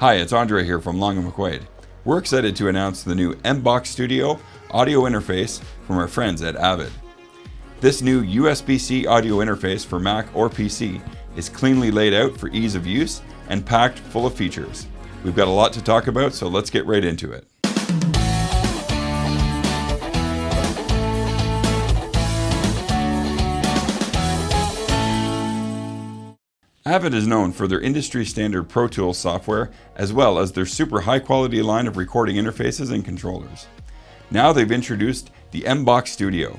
Hi, it's André here from Long & McQuaid. We're excited to announce the new MBOX Studio audio interface from our friends at Avid. This new USB-C audio interface for Mac or PC is cleanly laid out for ease of use and packed full of features. We've got a lot to talk about, so let's get right into it. Avid is known for their industry-standard Pro Tools software, as well as their super high-quality line of recording interfaces and controllers. Now they've introduced the MBOX Studio.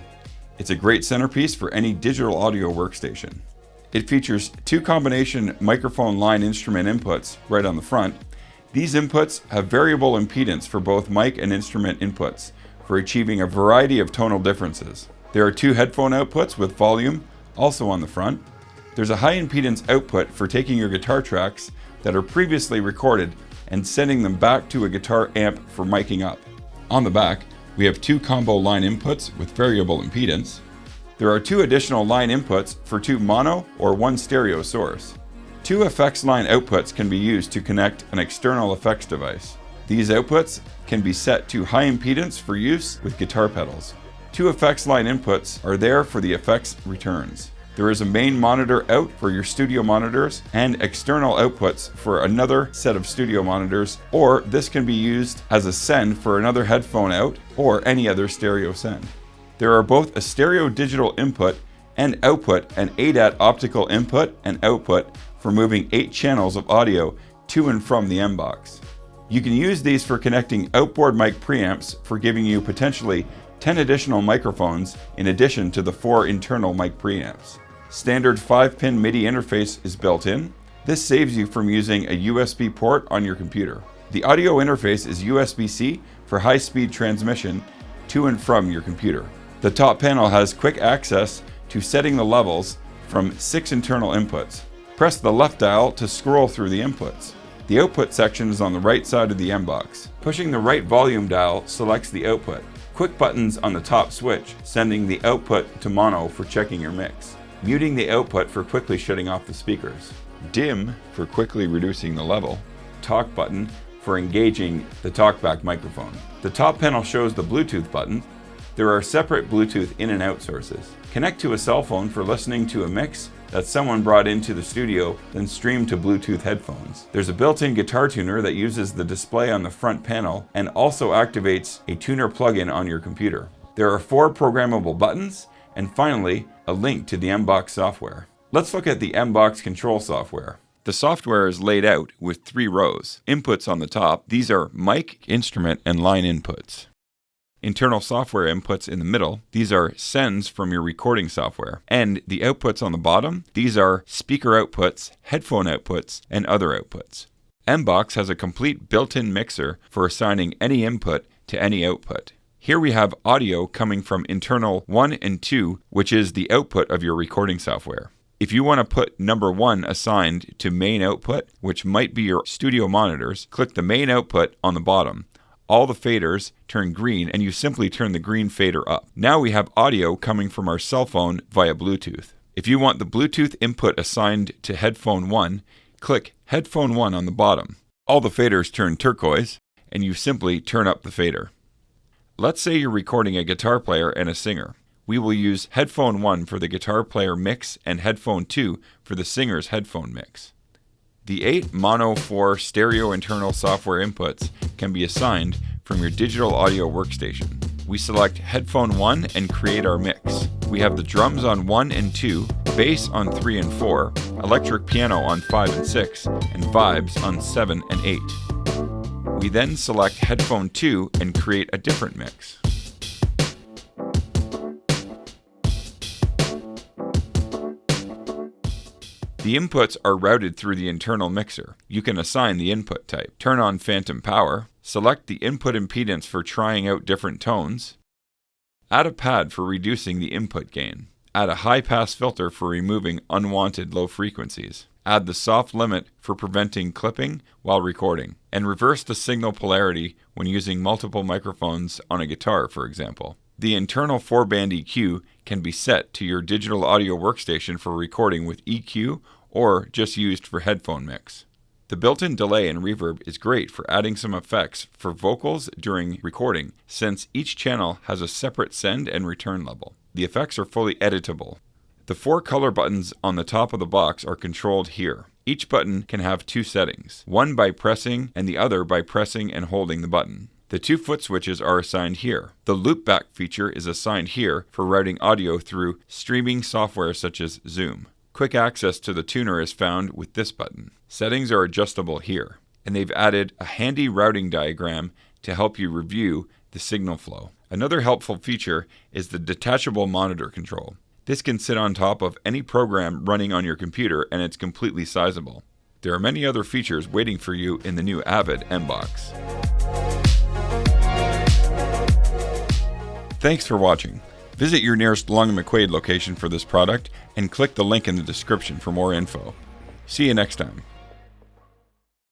It's a great centerpiece for any digital audio workstation. It features two combination microphone line instrument inputs right on the front. These inputs have variable impedance for both mic and instrument inputs for achieving a variety of tonal differences. There are two headphone outputs with volume, also on the front. There's a high impedance output for taking your guitar tracks that are previously recorded and sending them back to a guitar amp for miking up. On the back, we have two combo line inputs with variable impedance. There are two additional line inputs for two mono or one stereo source. Two effects line outputs can be used to connect an external effects device. These outputs can be set to high impedance for use with guitar pedals. Two effects line inputs are there for the effects returns. There is a main monitor out for your studio monitors and external outputs for another set of studio monitors, or this can be used as a send for another headphone out or any other stereo send. There are both a stereo digital input and output and ADAT optical input and output for moving 8 channels of audio to and from the MBOX. You can use these for connecting outboard mic preamps for giving you potentially 10 additional microphones in addition to the 4 internal mic preamps. Standard 5-pin MIDI interface is built in. This saves you from using a USB port on your computer. The audio interface is USB-C for high-speed transmission to and from your computer. The top panel has quick access to setting the levels from 6 internal inputs. Press the left dial to scroll through the inputs. The output section is on the right side of the MBOX. Pushing the right volume dial selects the output. Quick buttons on the top switch, sending the output to mono for checking your mix. Muting the output for quickly shutting off the speakers. Dim for quickly reducing the level. Talk button for engaging the talkback microphone. The top panel shows the Bluetooth button. There are separate Bluetooth in and out sources. Connect to a cell phone for listening to a mix that someone brought into the studio, then stream to Bluetooth headphones. There's a built-in guitar tuner that uses the display on the front panel and also activates a tuner plugin on your computer. There are 4 programmable buttons, and finally, a link to the MBOX software. Let's look at the MBOX control software. The software is laid out with 3 rows. Inputs on the top, these are mic, instrument, and line inputs. Internal software inputs in the middle, these are sends from your recording software. And the outputs on the bottom, these are speaker outputs, headphone outputs, and other outputs. MBOX has a complete built-in mixer for assigning any input to any output. Here we have audio coming from internal 1 and 2, which is the output of your recording software. If you want to put number 1 assigned to main output, which might be your studio monitors, click the main output on the bottom. All the faders turn green and you simply turn the green fader up. Now we have audio coming from our cell phone via Bluetooth. If you want the Bluetooth input assigned to headphone 1, click headphone 1 on the bottom. All the faders turn turquoise and you simply turn up the fader. Let's say you're recording a guitar player and a singer. We will use headphone 1 for the guitar player mix and headphone 2 for the singer's headphone mix. The 8 mono 4 stereo internal software inputs can be assigned from your digital audio workstation. We select headphone 1 and create our mix. We have the drums on 1 and 2, bass on 3 and 4, electric piano on 5 and 6, and vibes on 7 and 8. We then select headphone 2 and create a different mix. The inputs are routed through the internal mixer. You can assign the input type. Turn on phantom power. Select the input impedance for trying out different tones. Add a pad for reducing the input gain. Add a high-pass filter for removing unwanted low frequencies. Add the soft limit for preventing clipping while recording. And reverse the signal polarity when using multiple microphones on a guitar, for example. The internal 4-band EQ can be set to your digital audio workstation for recording with EQ or just used for headphone mix. The built-in delay and reverb is great for adding some effects for vocals during recording, since each channel has a separate send and return level. The effects are fully editable. The 4 color buttons on the top of the box are controlled here. Each button can have 2 settings, one by pressing and the other by pressing and holding the button. The 2 foot switches are assigned here. The loopback feature is assigned here for routing audio through streaming software such as Zoom. Quick access to the tuner is found with this button. Settings are adjustable here, and they've added a handy routing diagram to help you review the signal flow. Another helpful feature is the detachable monitor control. This can sit on top of any program running on your computer, and it's completely sizable. There are many other features waiting for you in the new Avid MBOX. Thanks for watching. Visit your nearest Long & McQuaid location for this product and click the link in the description for more info. See you next time.